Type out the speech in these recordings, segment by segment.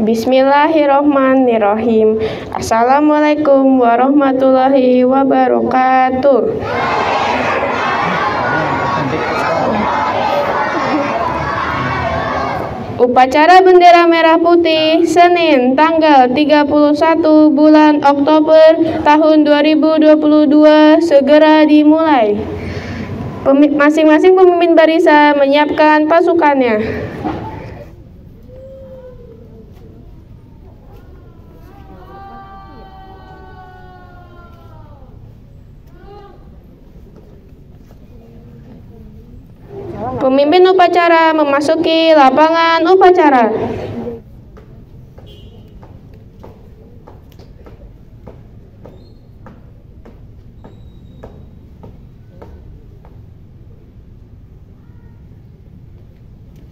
Bismillahirrahmanirrahim. Assalamualaikum warahmatullahi wabarakatuh. Upacara Bendera Merah Putih Senin tanggal 31 bulan Oktober tahun 2022 segera dimulai. Masing-masing pemimpin barisan menyiapkan pasukannya. Pemimpin upacara memasuki lapangan upacara.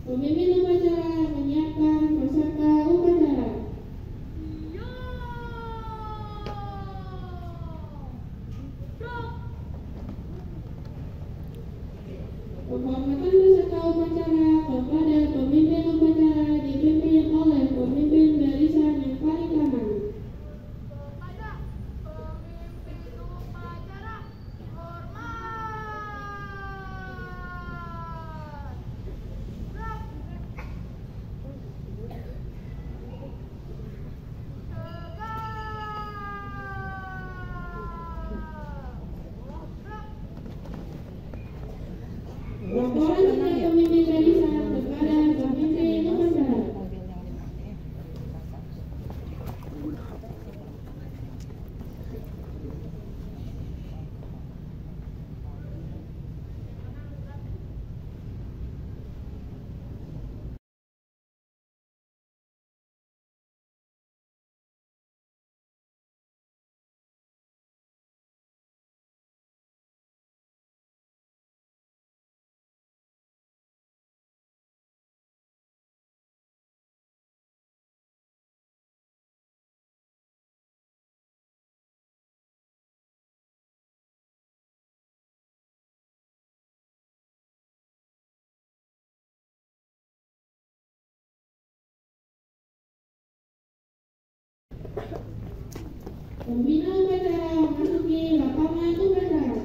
Pemimpin upacara menyiapkan peserta upacara. Penghormatan peserta upacara kepada pemimpin upacara dipimpin oleh pemimpin barisan yang paling kanan. Kepada pemimpin upacara, laporan setiap pemimpin barisan kepada pemimpin upacara. Pembina upacara memasuki lapangan upacara.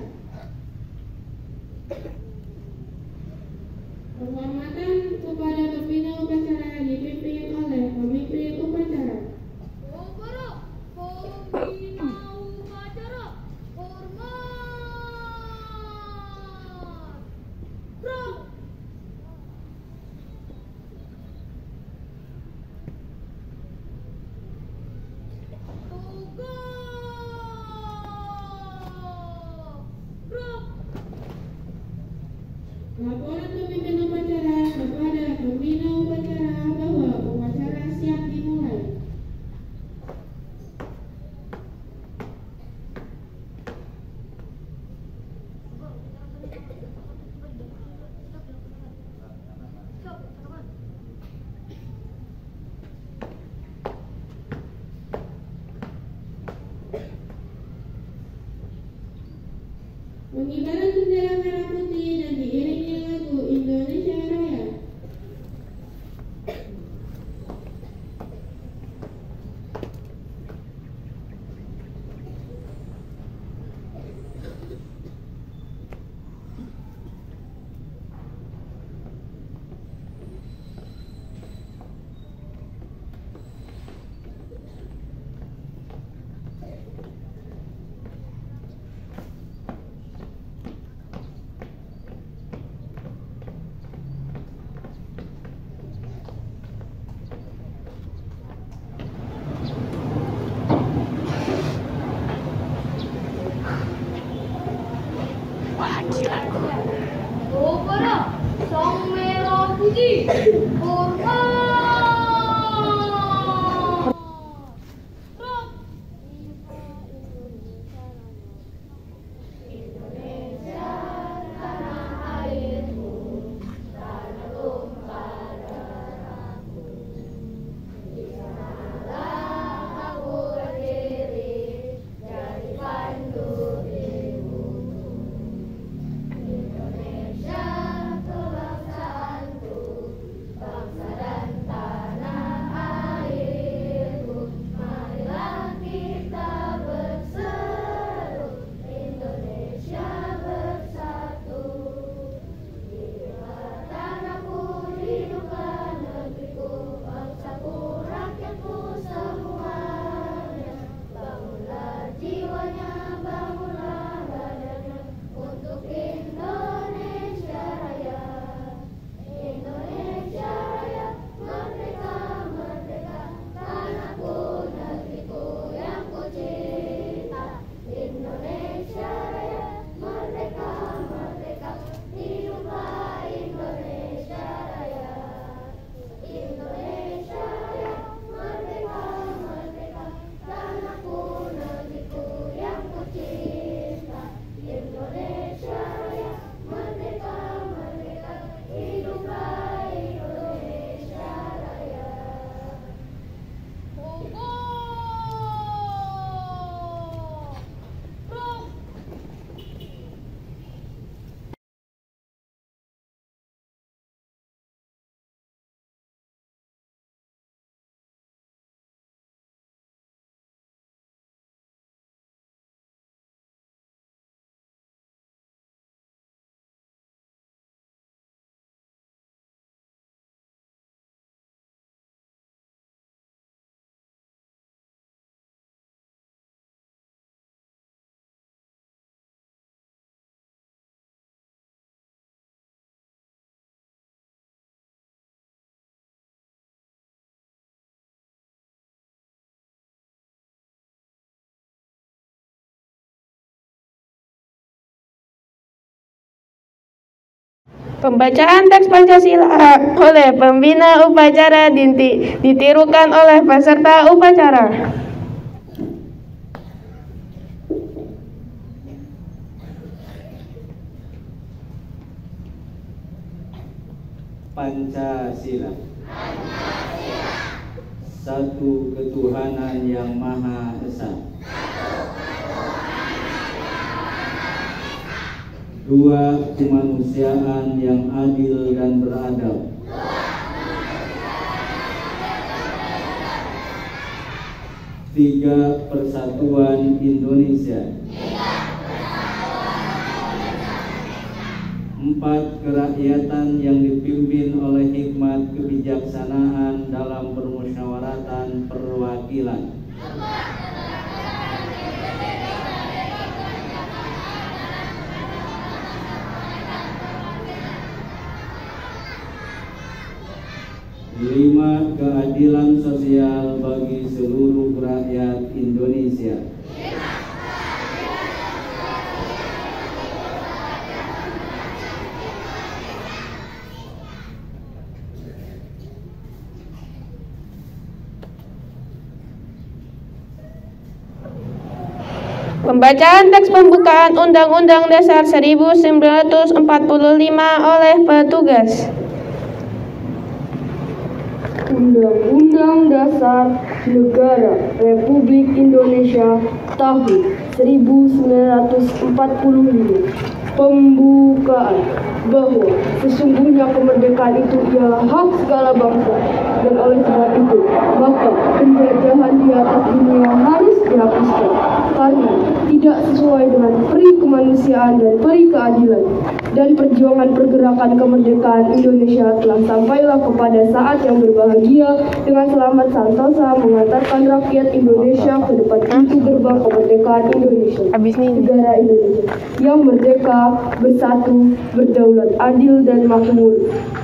Penghormatan kepada pembina upacara dipimpin oleh pemimpin upacara. Pembina upacara, hormat. Laporan pemimpin upacara kepada pembina upacara bahwa upacara siap dimulai. Pengibaran bendera merah putih dan diiringi lagu Indonesia Raya. Opera Sang Merah Putih, hormat. Indonesia, kebangsaanku, bangsa dan Pembacaan teks Pancasila oleh pembina upacara ditirukan oleh peserta upacara. Pancasila. Satu ketuhanan yang Maha Esa. Dua kemanusiaan yang adil dan beradab. Tiga persatuan Indonesia. Empat kerakyatan yang dipimpin oleh hikmat kebijaksanaan dalam permusyawaratan perwakilan. Lima keadilan sosial bagi seluruh rakyat Indonesia. Pembacaan teks pembukaan Undang-Undang Dasar 1945 oleh petugas. Undang-Undang Dasar Negara Republik Indonesia tahun 1945. Pembukaan bahwa sesungguhnya kemerdekaan itu ialah hak segala bangsa, dan oleh sebab itu maka penjajahan di atas dunia harus dihapuskan karena tidak sesuai dengan peri kemanusiaan dan peri keadilan. Dan perjuangan pergerakan kemerdekaan Indonesia telah sampailah kepada saat yang berbahagia dengan selamat santosa mengantarkan rakyat Indonesia ke depan pintu gerbang kemerdekaan Indonesia. Negara Indonesia yang merdeka, bersatu, berdaulat, adil dan makmur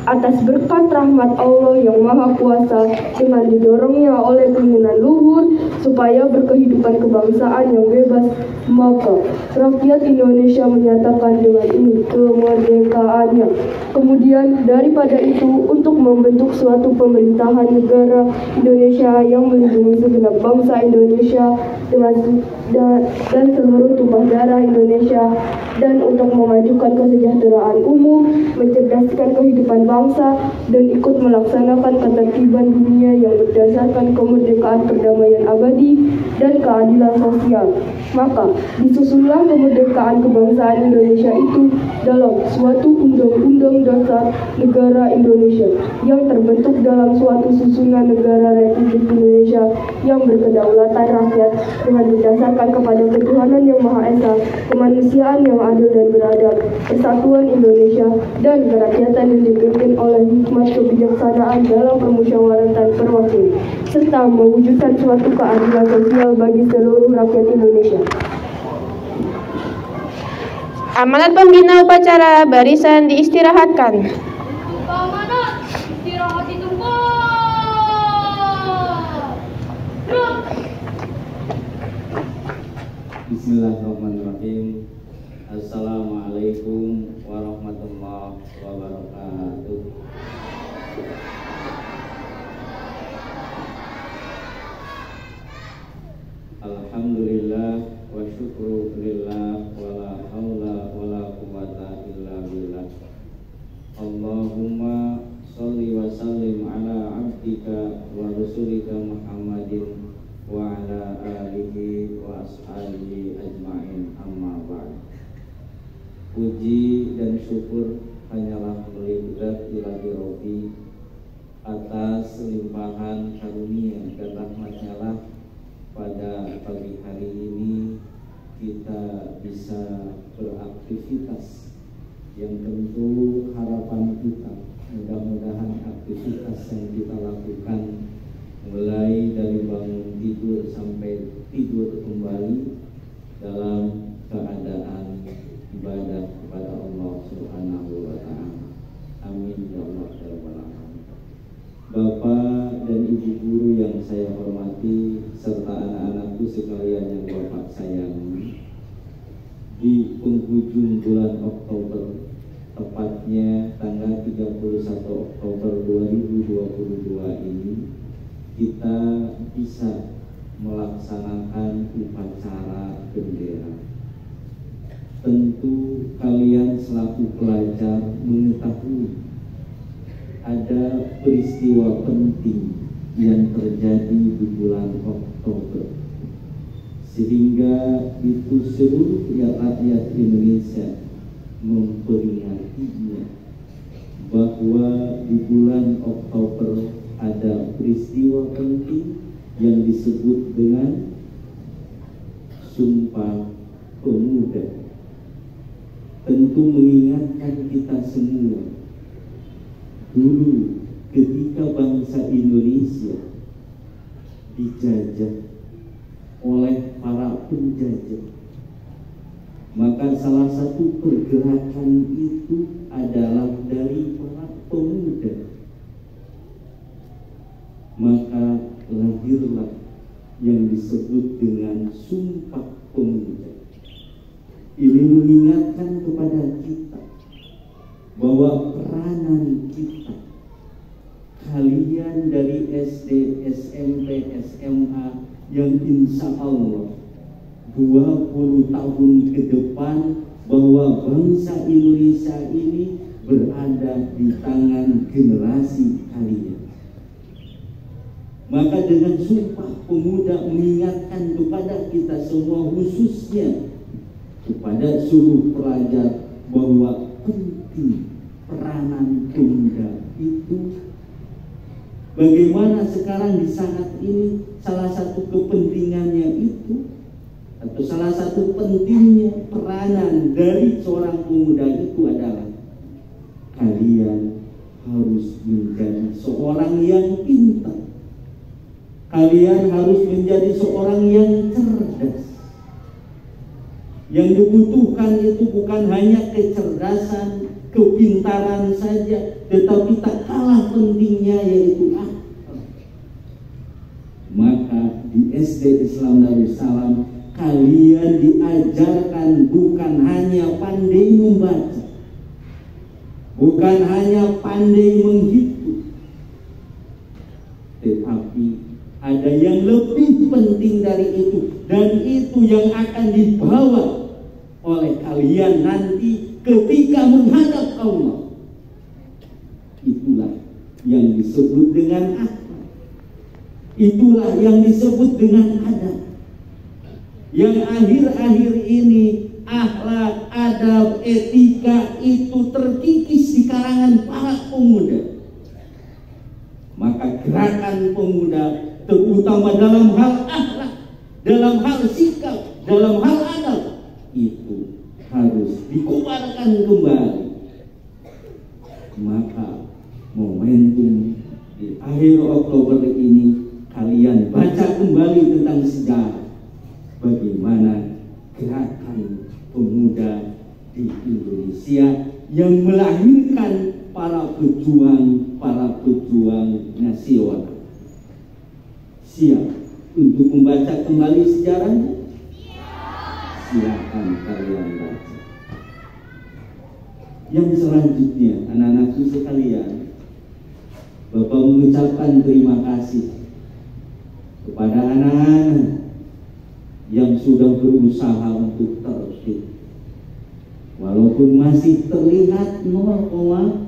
atas berkat rahmat Allah yang Maha Kuasa dengan didorongnya oleh keinginan luhur supaya berkehidupan kebangsaan yang bebas, maka rakyat Indonesia menyatakan dengan ini kemerdekaannya. Kemudian daripada itu untuk membentuk suatu pemerintahan negara Indonesia yang melindungi segenap bangsa Indonesia dan seluruh tumpah darah Indonesia, dan untuk memajukan kesejahteraan umum, mencerdaskan kehidupan bangsa, dan ikut melaksanakan ketertiban dunia yang berdasarkan kemerdekaan, perdamaian abadi, dan keadilan sosial. Maka disusunlah kemerdekaan kebangsaan Indonesia itu dalam suatu undang-undang dasar negara Indonesia yang terbentuk dalam suatu susunan negara Republik Indonesia yang berkedaulatan rakyat dengan berdasarkan kepada ketuhanan yang Maha Esa, kemanusiaan yang adil dan beradab, persatuan Indonesia, dan kerakyatan yang dipimpin oleh hikmat kebijaksanaan dalam permusyawaratan perwakilan, serta mewujudkan suatu keadilan sosial bagi seluruh rakyat Indonesia. Amanat pembina upacara, barisan diistirahatkan. Amanat, istirahat di tempat. Bismillahirrahmanirrahim. Assalamualaikum warahmatullahi wabarakatuh. Alhamdulillah wa syukru lillah wa la haula wa la quwata illa billah. Allahumma sholli wa sallim ala abdika wa rasulika Muhammadin wa ala alihi wa ashabihi ajma'in, amma ba'd. Puji dan syukur hanyalah milik Ilahi Rabbi atas limpahan karunia dan rahmatnya lah pada pagi hari ini kita bisa beraktivitas yang tentu harapan kita mudah-mudahan aktivitas yang kita lakukan mulai dari bangun tidur sampai tidur kembali dalam keadaan ibadah kepada Allah Subhanahu wa Ta'ala. Amin ya Allah ya Rabbal Alamin. Bapak dan Ibu guru yang saya hormati serta anak-anakku sekalian yang Bapak sayangi, di penghujung bulan Oktober, tepatnya tanggal tanggal 31 Oktober 2022 ini kita bisa melaksanakan upacara bendera. Tentu kalian selaku pelajar mengetahui ada peristiwa penting yang terjadi di bulan Oktober, sehingga itu seluruh rakyat Indonesia memperingatinya bahwa di bulan Oktober ada peristiwa penting yang disebut dengan Sumpah Pemuda. Tentu mengingatkan kita semua, dulu ketika bangsa Indonesia dijajah oleh para penjajah, maka salah satu pergerakan itu adalah dari para pemuda. Maka lahirlah yang disebut dengan Sumpah Pemuda. Ini mengingatkan kepada kita bahwa peranan kita, kalian dari SD, SMP, SMA yang insya Allah 20 tahun ke depan bahwa bangsa Indonesia ini berada di tangan generasi kalian. Maka dengan Sumpah Pemuda mengingatkan kepada kita semua, khususnya kepada seluruh pelajar, bahwa penting peranan pemuda itu. Bagaimana sekarang di saat ini salah satu kepentingannya itu, atau salah satu pentingnya peranan dari seorang pemuda itu adalah kalian harus menjadi seorang yang pintar. Kalian harus menjadi seorang yang cerdas. Yang dibutuhkan itu bukan hanya kecerdasan, kepintaran saja, tetapi tak kalah pentingnya yaitu akal. Maka di SD Islam Darussalam kalian diajarkan bukan hanya pandai membaca, bukan hanya pandai menghitung, tetapi ada yang lebih penting dari itu, dan itu yang akan dibawa oleh kalian nanti ketika menghadap Allah. Itulah yang disebut dengan akhlak. Itulah yang disebut dengan adab. Yang akhir-akhir ini akhlak, adab, etika itu terkikis di kalangan para pemuda. Maka gerakan pemuda, terutama dalam hal akhlak, dalam hal sikap, dalam hal adab, itu harus dikobarkan kembali. Maka momentum di akhir Oktober ini kalian baca kembali tentang sejarah bagaimana gerakan pemuda di Indonesia yang melahirkan para pejuang nasional. Siap untuk membaca kembali sejarahnya? Silakan kalian baca. Yang selanjutnya, anak-anakku sekalian, Bapak mengucapkan terima kasih kepada anak-anak yang sudah berusaha untuk tertib, walaupun masih terlihat 0,1%.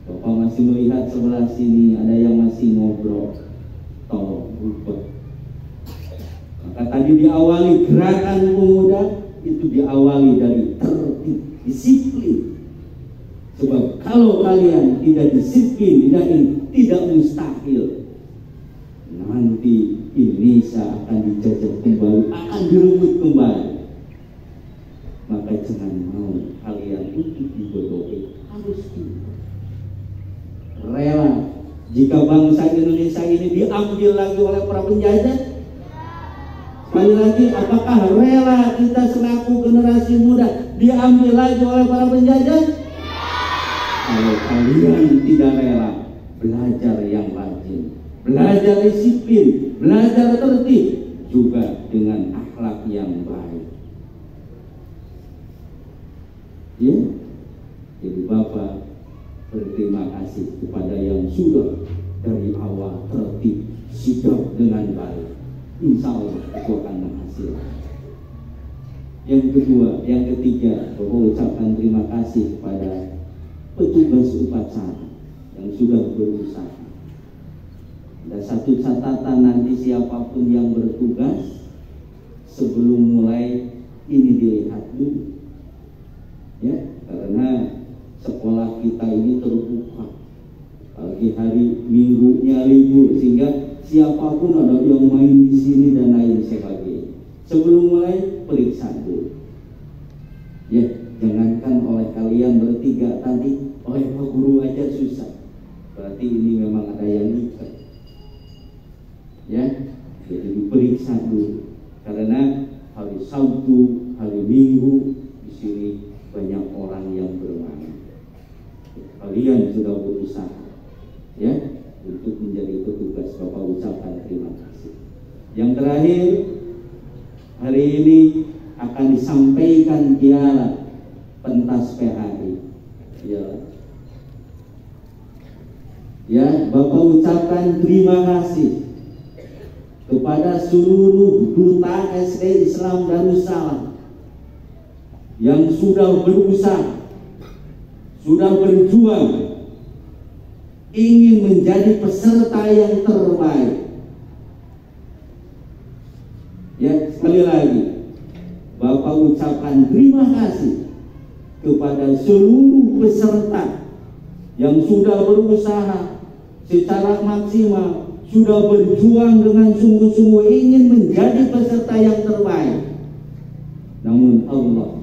Bapak masih melihat sebelah sini ada yang masih ngobrol, tolong ubah. Maka tadi diawali gerakan pemuda itu diawali dari tertib, disiplin. Sebab kalau kalian tidak disiplin, tidak mustahil nanti Indonesia akan dijajah kembali, akan direbut kembali. Maka jangan mau kalian untuk dibodohi, harus rela. Jika bangsa Indonesia ini diambil lagi oleh para penjajah, sekali lagi, apakah rela kita selaku generasi muda diambil lagi oleh para penjajah? Kalau kalian tidak rela, belajar yang rajin, belajar disiplin, belajar tertib, juga dengan akhlak yang baik. Ya, Jadi Bapak berterima kasih kepada yang sudah dari awal tertib, sigap dengan baik. Insya Allah itu akan menghasilkan. Yang kedua, yang ketiga, Bapak ucapkan terima kasih kepada petugas upacara yang sudah berusaha. Ada satu catatan, nanti siapapun yang bertugas sebelum mulai ini dilihat dulu, ya, karena sekolah kita ini terbuka, pagi hari minggunya libur, sehingga siapapun ada yang main di sini dan lain sebagainya. Sebelum mulai periksa dulu, ya, jangankan oleh kalian bertiga tadi, oleh Pak Guru aja susah. Berarti ini memang ada yang ikat, ya. Jadi diperiksa dulu, karena hari Sabtu, hari Minggu di sini banyak orang yang bermain. Kalian sudah berusaha, ya, untuk menjadi petugas. Bapak ucapkan terima kasih. Yang terakhir, hari ini akan disampaikan piala pentas PHRI. Ya, Bapak ucapkan terima kasih kepada seluruh duta SD Islam Darussalam yang sudah berusaha, sudah berjuang, ingin menjadi peserta yang terbaik. Ya, sekali lagi Bapak ucapkan terima kasih kepada seluruh peserta yang sudah berusaha secara maksimal, sudah berjuang dengan sungguh-sungguh ingin menjadi peserta yang terbaik. Namun Allah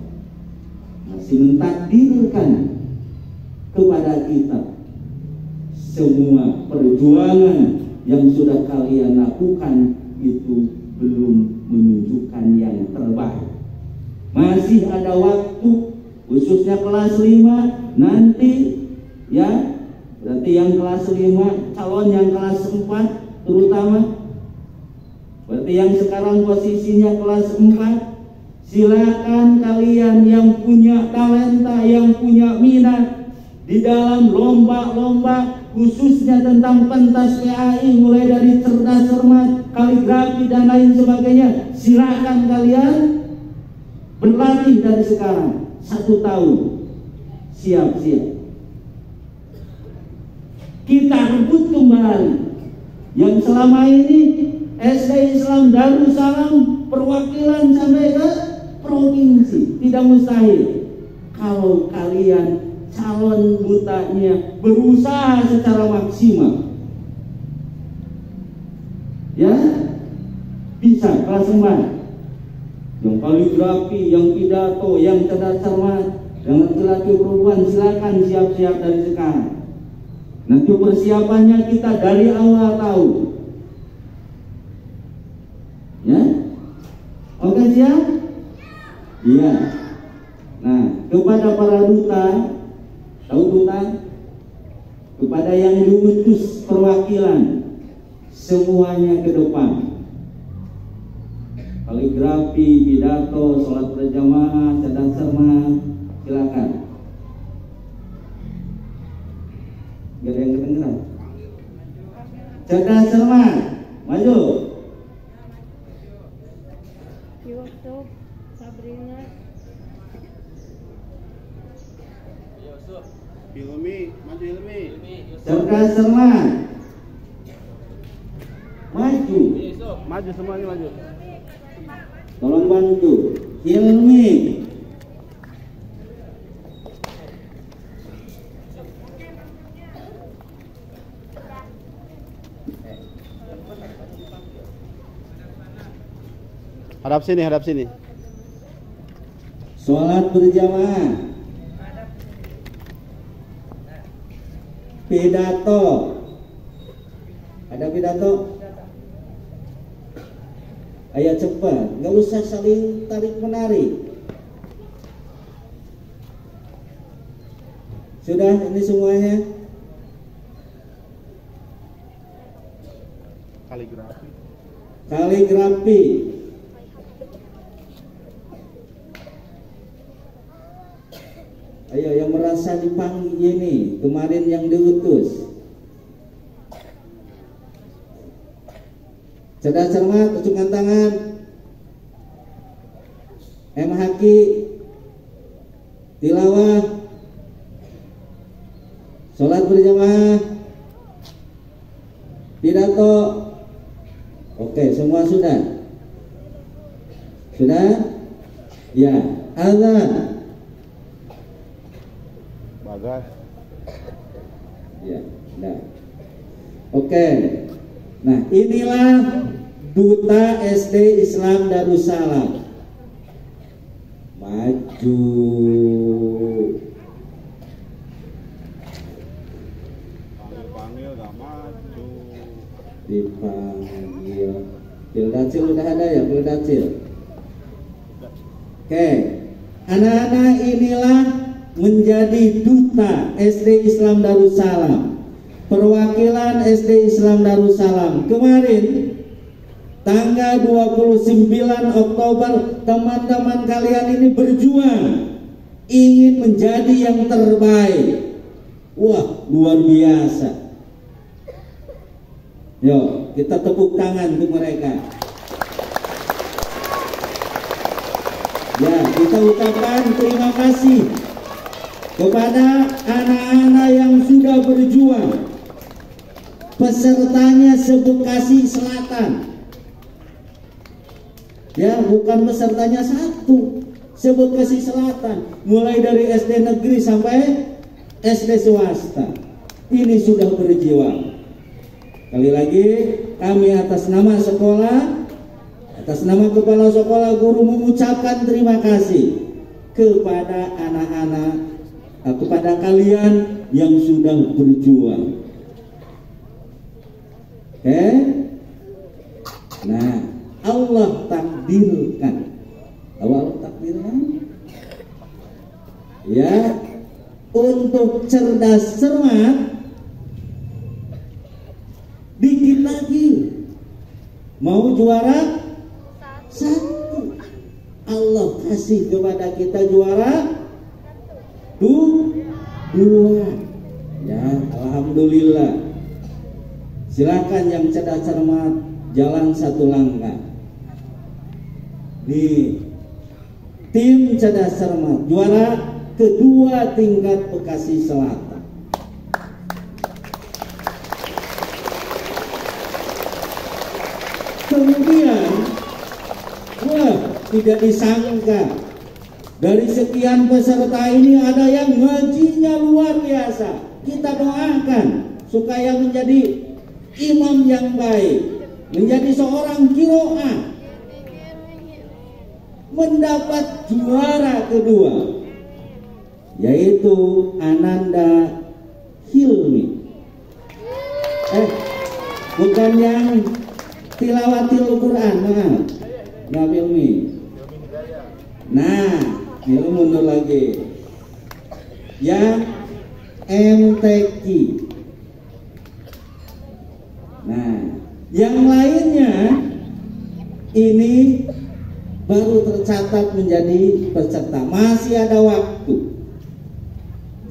masih mentakdirkan kepada kita semua perjuangan yang sudah kalian lakukan itu belum menunjukkan yang terbaik. Masih ada waktu, khususnya kelas 5 nanti, ya, berarti yang kelas 5, calon yang kelas 4 terutama, berarti yang sekarang posisinya kelas 4, silakan kalian yang punya talenta, yang punya minat di dalam lomba-lomba khususnya tentang pentas PAI, mulai dari cerdas cermat, kaligrafi dan lain sebagainya, silakan kalian berlatih dari sekarang 1 tahun. Siap-siap kita rebut kembali yang selama ini SD Islam Darussalam perwakilan sampai ke provinsi. Tidak mustahil kalau kalian calon dutanya berusaha secara maksimal, ya, bisa kelas 4, yang kaligrafi, yang pidato, yang cerdas cermat, yang laki-laki perempuan, silakan siap-siap dari sekarang. Nanti persiapannya kita dari awal tahun, ya. Oke, siap? Iya. Nah, kepada para duta, tahu duta? Kepada yang diutus perwakilan, semuanya ke depan. Kaligrafi, pidato, sholat berjamaah, cerdas cermat, silakan. Gak ada yang kedengeran. Cerdas cermat, maju. Yusuf, Sabrina, Hilmi, maju Hilmi. Cerdas cermat, maju. Maju semuanya maju. Tolong bantu. Hilmi. Hadap sini, hadap sini. Sholat berjamaah. Pidato. Ada pidato? Ayo cepat, nggak usah saling tarik menarik. Sudah ini semuanya? Kaligrafi. Kaligrafi. Ayo yang merasa dipanggil ini, kemarin yang diutus. Cerdas cermat, acungkan tangan. Haki, tilawah, sholat berjamaah, pidato. Oke, semua sudah? Sudah? Ya, azan. Bagas. Ya, nah. Oke. Nah, inilah Duta SD Islam Darussalam. Maju. Panggil gak maju. Dipanggil. Pildacil udah ada ya, Pildacil. Oke. Anak-anak inilah menjadi duta SD Islam Darussalam, perwakilan SD Islam Darussalam. Kemarin tanggal 29 Oktober teman-teman kalian ini berjuang ingin menjadi yang terbaik. Wah, luar biasa. Yuk, kita tepuk tangan untuk mereka. Ya, kita ucapkan terima kasih kepada anak-anak yang sudah berjuang. Pesertanya se-Bekasi Selatan. Ya, bukan pesertanya satu, se-Bekasi Selatan. Mulai dari SD negeri sampai SD swasta. Ini sudah berjuang. Sekali lagi, kami atas nama sekolah, atas nama kepala sekolah, guru mengucapkan terima kasih kepada anak-anak, kepada kalian yang sudah berjuang. Oke? Nah, Allah takdirkan. Allah takdirkan. Ya, untuk cerdas cermat dikit lagi. Mau juara satu. Allah kasih kepada kita juara dua. Ya, alhamdulillah. Silakan yang cerdas cermat jalan satu langkah. Nih, tim cerdas cermat juara kedua tingkat Bekasi Selatan. Kemudian, wah, tidak disangka dari sekian peserta ini ada yang ngajinya luar biasa. Kita doakan supaya menjadi imam yang baik, menjadi seorang qiraah, mendapat juara kedua, yaitu Ananda Hilmi. Bukan yang tilawatil Quran, nah Hilmi. Nah, ini mundur lagi. Yang MTQ. Nah, yang lainnya ini baru tercatat menjadi peserta. Masih ada waktu.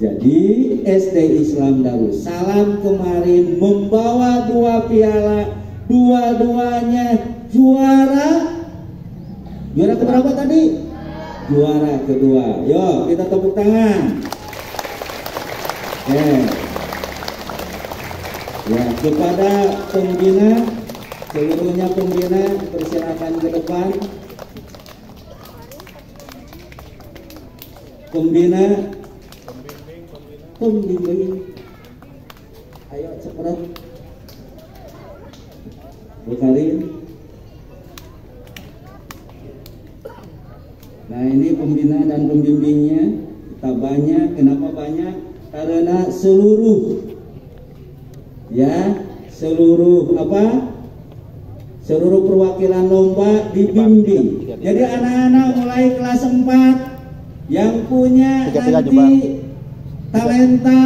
Jadi SD Islam Darussalam kemarin membawa 2 piala, dua-duanya juara. Juara keberapa tadi? Juara kedua. Yuk, kita tepuk tangan. Ya, kepada pembina, seluruhnya pembina persilakan ke depan. Pembimbing. Ayo cepat. Bukarin. Nah, ini pembina dan pembimbingnya. Kita banyak. Kenapa banyak? Karena seluruh perwakilan lomba dibimbing. Jadi anak-anak mulai kelas 4 yang punya nanti talenta,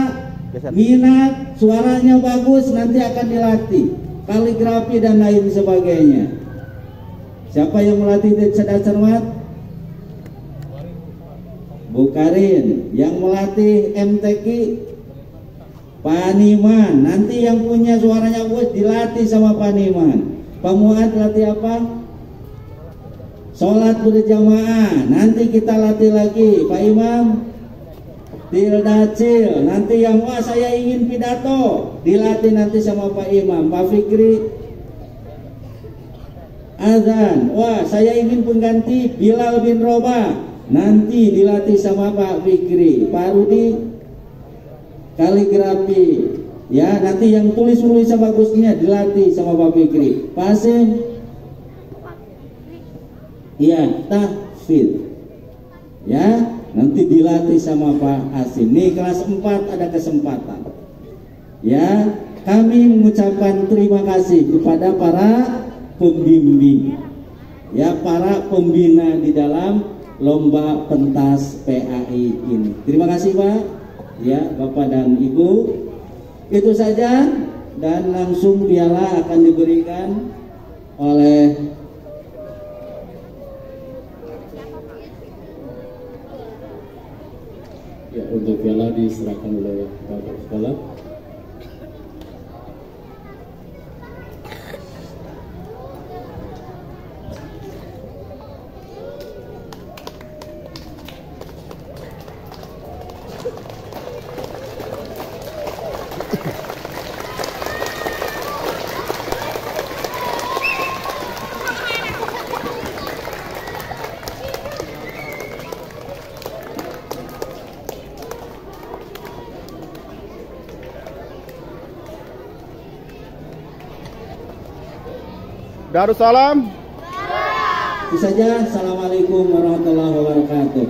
minat, suaranya bagus, nanti akan dilatih kaligrafi dan lain sebagainya. Siapa yang melatih cerdas cermat? Bu Karin. Yang melatih MTQ Pak Niman. Nanti yang punya suaranya bagus dilatih sama Pak Niman. Pak Muad latih apa? Sholat berjamaah. Nanti kita latih lagi. Pak Imam Tildacil. Nanti yang wah saya ingin pidato dilatih nanti sama Pak Imam. Pak Fikri azan. Wah saya ingin pengganti Bilal bin Robah. Nanti dilatih sama Pak Fikri. Pak Rudi kaligrafi. Ya, nanti yang tulis-tulisan bagusnya dilatih sama Pak Fikri. Pak Asim, iya, tahfidz. Ya, nanti dilatih sama Pak Asim. Nih kelas 4 ada kesempatan. Ya, kami mengucapkan terima kasih kepada para pembimbing. Ya, para pembina di dalam lomba pentas PAI ini. Terima kasih Pak. Ya, Bapak dan Ibu. Itu saja, dan langsung piala akan diberikan oleh ya, untuk piala diserahkan oleh Bapak Kepala. Darussalam. Itu saja. Assalamualaikum warahmatullahi wabarakatuh.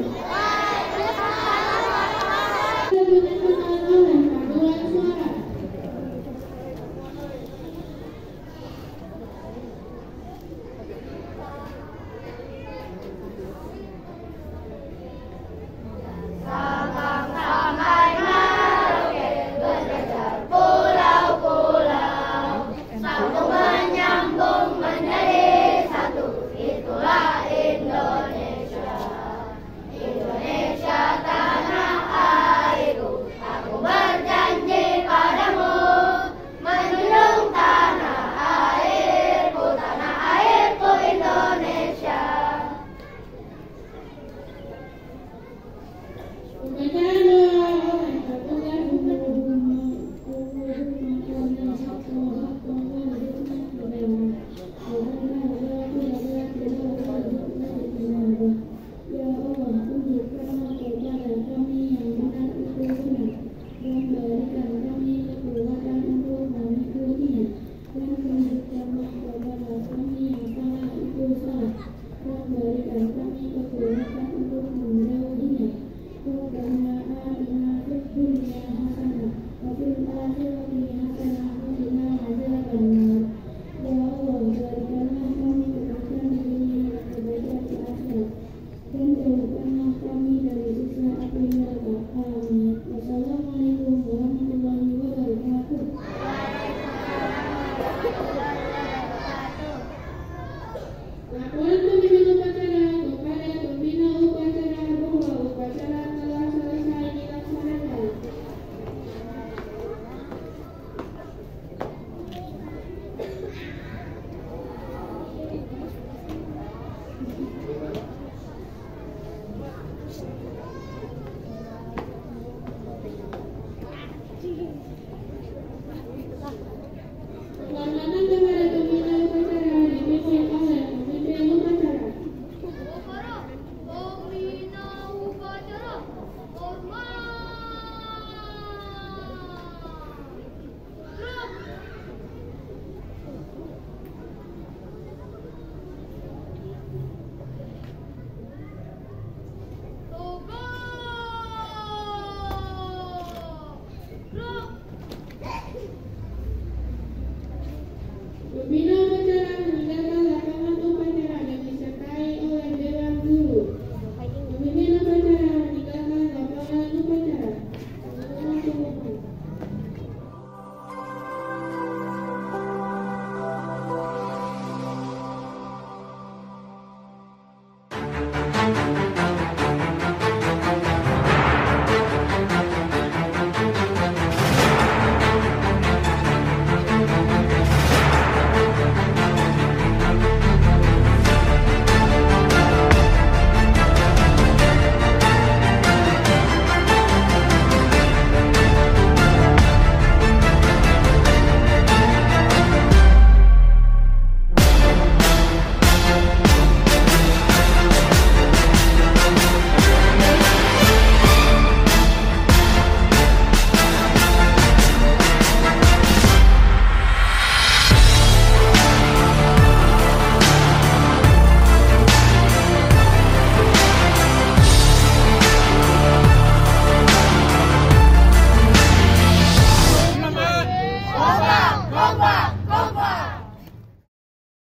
Laporan pembinaan upacara kepada Kompak!